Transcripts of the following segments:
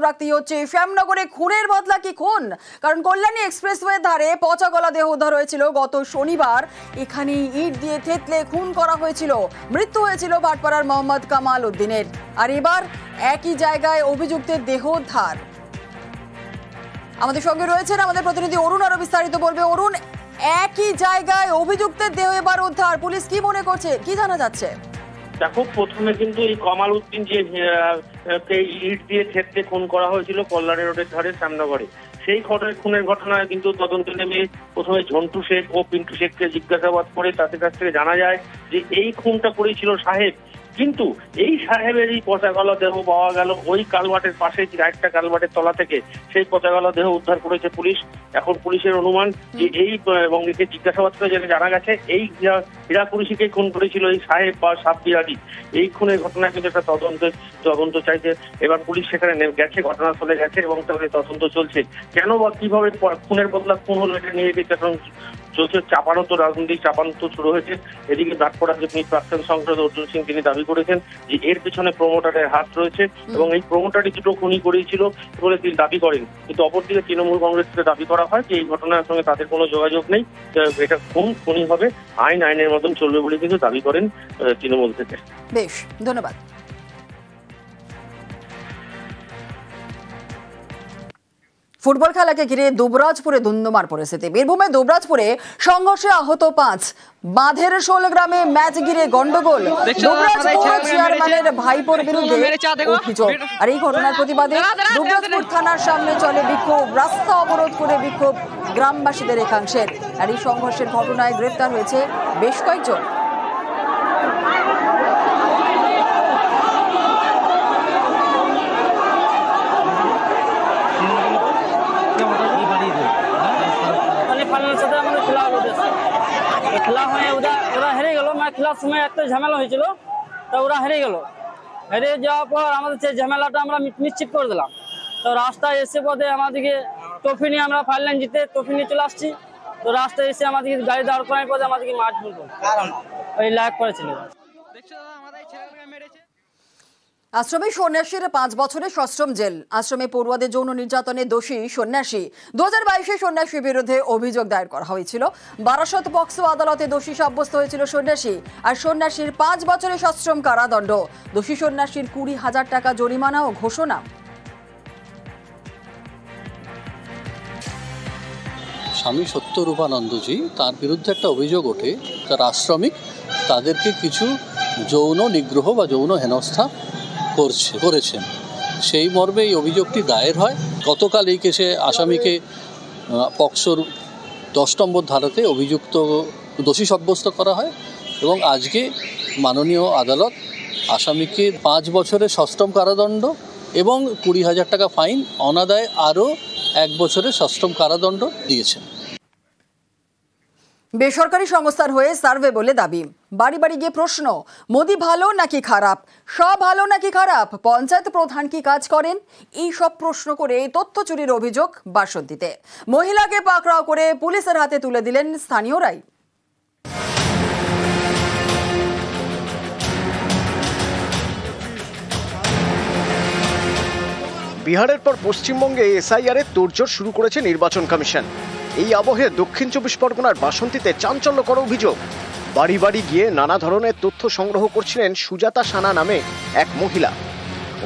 রাখতেই হচ্ছে। শ্যামনগরে খুনের বদলা কি খুন? কারণ কল্যাণী এক্সপ্রেসওয়ে ধারে পচা গলা দেহ উদ্ধার হয়েছিল গত শনিবার। এখানে ইট দিয়ে থেতলে খুন করা হয়েছিল। মৃত্যু হয়েছিল ভাটপাড়ার মোহাম্মদ কামাল উদ্দিনের। আর এবার একই জায়গায় অভিযুক্তের দেহ উদ্ধার। আমাদের সঙ্গে রয়েছেন আমাদের প্রতিনিধি অরুণ, আরো বিস্তারিত বলবে। অরুণ, একই জায়গায় অভিযুক্তের দেহ এবার উদ্ধার, পুলিশ কি মনে করছে, কি জানা যাচ্ছে? দেখো, প্রথমে কিন্তু এই কামাল উদ্দিন যে ইট দিয়ে থেতলে খুন করা হয়েছিল কল্যাণী রোডের ধারে শ্যামনগরে, সেই খুনের ঘটনায় কিন্তু তদন্ত নেমে প্রথমে ঝন্টু শেখ ও পিন্টু শেখকে জিজ্ঞাসাবাদ করে তাদের কাছ থেকে জানা যায় যে এই খুনটা করেছিল সাহেব। কিন্তু এই সাহেবের এই পচা গলা দেহ পাওয়া গেল ওই কালভার্টের পাশে, আরেকটা কালভার্টের তলা থেকে সেই পচা গলা দেহ উদ্ধার করেছে পুলিশ। এখন পুলিশের অনুমান যে এই এবং একে জিজ্ঞাসাবাদ করে যেটা জানা গেছে এই হীরাকুড়িশিকে খুন করেছিল এই সাহেব বা সাববিরাজি। এই খুনের ঘটনা কিন্তু একটা তদন্ত চাইছে। এবার পুলিশ সেখানে গেছে, ঘটনাস্থলে গেছে এবং তাদের তদন্ত চলছে। কেন বা কিভাবে খুনের বদলা খুন হলো এটা নিয়ে এখন চলছে রাজনৈতিক চাপানো শুরু হয়েছে। এদিকে ভাটপাড়ার যে প্রাক্তন সাংসদ অর্জুন সিং তিনি দাবি করেছেন যে এর পেছনে প্রমোটারের হাত রয়েছে এবং এই প্রমোটারই দুটো খুনি করেছিল বলে তিনি দাবি করেন। কিন্তু অপরদিকে তৃণমূল কংগ্রেস থেকে দাবি করা হয় যে এই ঘটনার সঙ্গে তাদের কোনো যোগাযোগ নেই, এটা খুনি হবে, আইনের মতন চলবে বলে কিন্তু দাবি করেন তৃণমূল থেকে। বেশ, ধন্যবাদ। ফুটবল খেলাকে ঘিরে দুবরাজপুরে ধুন্ধুমার পরিস্থিতি। বীরভূমে দুবরাজপুরে সংঘর্ষে আহত 5। বাঁধের 16 গ্রামে ম্যাচ ঘিরে গন্ডগোল। দুবরাজপুর চেয়ারম্যানের ভাইপোর বিরুদ্ধে অভিযোগ। আর এই ঘটনার প্রতিবাদে দুবরাজপুর থানার সামনে চলে বিক্ষোভ। রাস্তা অবরোধ করে বিক্ষোভ গ্রামবাসীদের একাংশের। আর এই সংঘর্ষের ঘটনায় গ্রেফতার হয়েছে বেশ কয়েকজন। খেলা হয়ে ওরা হেরে গেল। খেলার সময় একটা ঝামেলা হয়েছিল, তো ওরা হেরে গেল। হেরে যাওয়ার পর আমাদের সেই ঝামেলাটা আমরা নিশ্চিত করে দিলাম। তো রাস্তায় এসে পথে আমাদেরকে ট্রফি নিয়ে আমরা ফাইনাল জিতে ট্রফি নিয়ে চলে আসছি। তো রাস্তায় এসে আমাদেরকে গাড়ি দাঁড় করার পথে আমাদেরকে মারধর করলো, ওই লাইক করেছিল। আশ্রমে সন্ন্যাসীর 5 বছরের সশ্রম জেল। আশ্রমে পড়ুয়াদের যৌন নির্যাতনে দোষী সন্ন্যাসী। 2022 সন্ন্যাসীর বিরুদ্ধে অভিযোগ দায়ের করা হয়েছিল। বারাসত পক্সো আদালতে দোষী সাব্যস্ত হয়েছিল সন্ন্যাসী। আর সন্ন্যাসীর 5 বছরের সশ্রম কারাদণ্ড। দোষী সন্ন্যাসীর 20,000 টাকা জরিমানা ও ঘোষণা। স্বামী সত্যরূপানন্দজি, তার বিরুদ্ধে একটা অভিযোগ ওঠে, তার আশ্রমিক তাদেরকে কিছু যৌন নিগ্রহ বা যৌন হেনস্থা করেছেন। সেই মর্মে এই অভিযোগটি দায়ের হয়। গতকাল এই কেসে আসামিকে পক্সোর 10 নম্বর ধারাতে দোষী সাব্যস্ত করা হয় এবং আজকে মাননীয় আদালত আসামিকে 5 বছরের সশ্রম কারাদণ্ড এবং 20,000 টাকা ফাইন, অনাদায়ে আরও 1 বছরের সশ্রম কারাদণ্ড দিয়েছেন। বেসরকারি সংস্থার হয়ে সার্ভে বলে দাবি। বাড়ি বাড়ি গিয়ে প্রশ্ন, মোদি ভালো নাকি খারাপ, সব ভালো নাকি খারাপ, পঞ্চায়েত প্রধান কি কাজ করেন, এই সব প্রশ্ন করে তথ্য চুরির অভিযোগ বাসন্তীতে। মহিলাকে পাকড়াও করে পুলিশের হাতে তুলে দিলেন স্থানীয়রাই। বিহারের পর পশ্চিমবঙ্গে এসআইআর এর তোড়জোড় শুরু করেছে নির্বাচন কমিশন। এই আবহে দক্ষিণ 24 পরগনার বাসন্তীতে চাঞ্চল্যকর অভিযোগ। বাড়ি বাড়ি গিয়ে নানা ধরনের তথ্য সংগ্রহ করছিলেন সুজাতা সানা নামে এক মহিলা।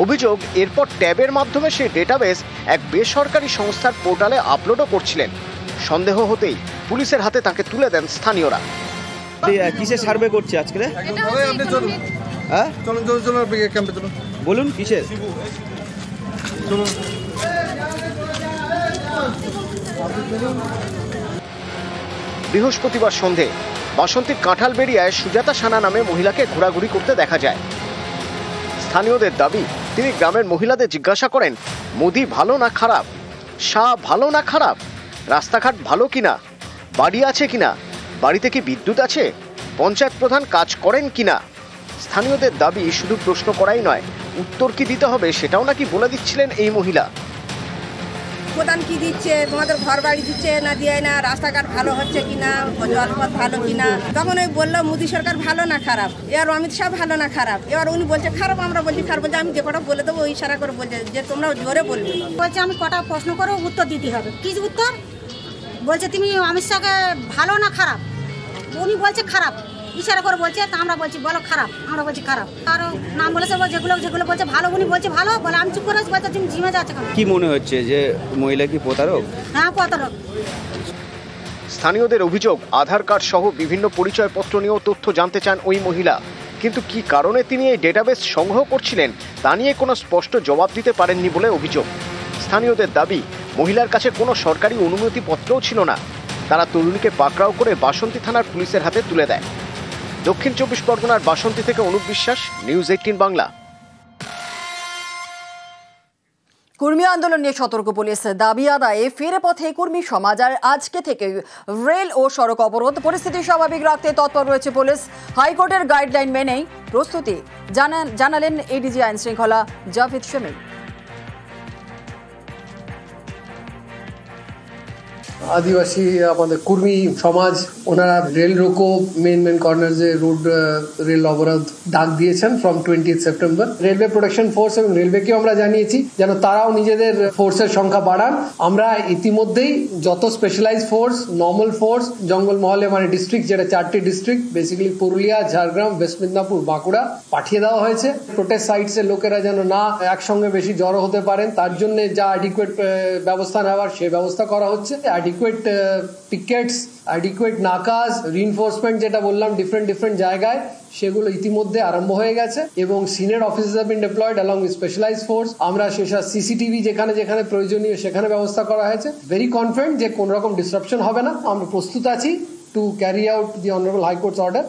অভিযোগ, এরপর ট্যাবের মাধ্যমে সেই ডেটাবেস এক বেসরকারি সংস্থার পোর্টালে আপলোডও করছিলেন। সন্দেহ হতেই পুলিশের হাতে তাকে তুলে দেন স্থানীয়রা। কিসের সার্ভে করছে আজকে? বলুন কিসের? বৃহস্পতিবার সন্ধে বাসন্তীর কাঁঠালবেড়িয়ায় সুজাতা সানা নামে মহিলাকে ঘোরাঘুরি করতে দেখা যায়। স্থানীয়দের দাবি, তিনি গ্রামের মহিলাদের জিজ্ঞাসা করেন মোদি ভালো না খারাপ, শাহ ভালো না খারাপ, রাস্তাঘাট ভালো কিনা, বাড়ি আছে কিনা, বাড়িতে কি বিদ্যুৎ আছে, পঞ্চায়েত প্রধান কাজ করেন কিনা। স্থানীয়দের দাবি, শুধু প্রশ্ন করাই নয়, উত্তর কি দিতে হবে সেটাও নাকি বলে দিচ্ছিলেন এই মহিলা। প্রধান কি দিচ্ছে, তোমাদের ঘর বাড়ি দিচ্ছে না দিয়ে না, রাস্তাঘাট ভালো হচ্ছে কিনা, জলপথ ভালো কিনা। তখন ওই বললো মোদী সরকার ভালো না খারাপ, এবার অমিত শাহ ভালো না খারাপ। এবার উনি বলছে খারাপ, আমরা বলছি খারাপ। বলছে আমি যে কটা বলে দেবো ওই ইশারা করে বলছে যে তোমরা জোরে বলবে। বলছে আমি কটা প্রশ্ন করে উত্তর দিতে হবে। কি উত্তর? বলছে তুমি অমিত শাহকে ভালো না খারাপ? উনি বলছে খারাপ, ইশারা করে বলছে। তা আমরা বলছি বলো খারাপ, আমরা বলছি খারাপ। আরও নাম বলেছে যেগুলো যেগুলো বলছে ভালো, উনি বলছে ভালো। বলে আমি চুপ করে বলছে তুমি জিমে যাচ্ছে কেন? কি মনে হচ্ছে যে মহিলা কি প্রতারক? হ্যাঁ প্রতারক। স্থানীয়দের অভিযোগ, আধার কার্ড সহ বিভিন্ন পরিচয়পত্র নিয়েও তথ্য জানতে চান ওই মহিলা, কিন্তু কি কারণে তিনি এই ডেটাবেস সংগ্রহ করছিলেন তা নিয়ে কোনো স্পষ্ট জবাব দিতে পারেননি বলে অভিযোগ। স্থানীয়দের দাবি, মহিলার কাছে কোনো সরকারি অনুমতিপত্রও ছিল না। তারা তরুণীকে পাকড়াও করে বাসন্তী থানার পুলিশের হাতে তুলে দেয়। দক্ষিণ 24 পরগনার বাসন্তী থেকে অনুপ বিশ্বাস, নিউজ 18 বাংলা। কর্মী আন্দোলন নিয়ে সতর্ক পুলিশ, দাবি আদায়ে ফেরে পথে কর্মী সমাজ। আর আজকে থেকে রেল ও সড়ক অবরোধ, পরিস্থিতি স্বাভাবিক রাখতে তৎপর রয়েছে পুলিশ। হাইকোর্টের গাইডলাইন মেনেই প্রস্তুতি জানালেন এডিজি আইন শৃঙ্খলা জাভেদ শামীম। আদিবাসী আমাদের কর্মী সমাজ, ওনারা রেল রোকো মেন কর্নার্সে রোড রেল অবরোধ ডাক দিয়েছেন from 20 September. Railway protection force এবং রেলওয়েকেও আমরা জানিয়েছি যেন তারাও নিজেদের ফোর্সের সংখ্যা বাড়ান। আমরা ইতিমধ্যেই যত স্পেশালাইজ ফোর্স, নর্মাল ফোর্স, জঙ্গলমহলে মানে ডিস্ট্রিক্ট, যেটা 4টি district basically Purulia, Jhargram, West Midnapore, Bankura, পাঠিয়ে দেওয়া হয়েছে। প্রোটেস্ট সাইটসের লোকেরা যেন না একসঙ্গে বেশি জড়ো হতে পারেন, তার জন্য যা অ্যাডিকুয়েট ব্যবস্থা নেওয়ার সে ব্যবস্থা করা হচ্ছে। অ্যাডিকুয়েট পিকেটস, অ্যাডিকুয়েট নাকাজ, রিইনফোর্সমেন্ট যেটা বললাম ডিফারেন্ট জায়গায়, সেগুলো ইতিমধ্যে আরম্ভ হয়ে গেছে এবং senior officers have been deployed along with specialized force. আমরা সেসব সিসিটিভি যেখানে যেখানে প্রয়োজনীয় সেখানে ব্যবস্থা করা হয়েছে। ভেরি কনফিডেন্ট যে কোনো রকম ডিসরাপশন হবে না। আমরা প্রস্তুত আছি to carry out the honourable high courts order.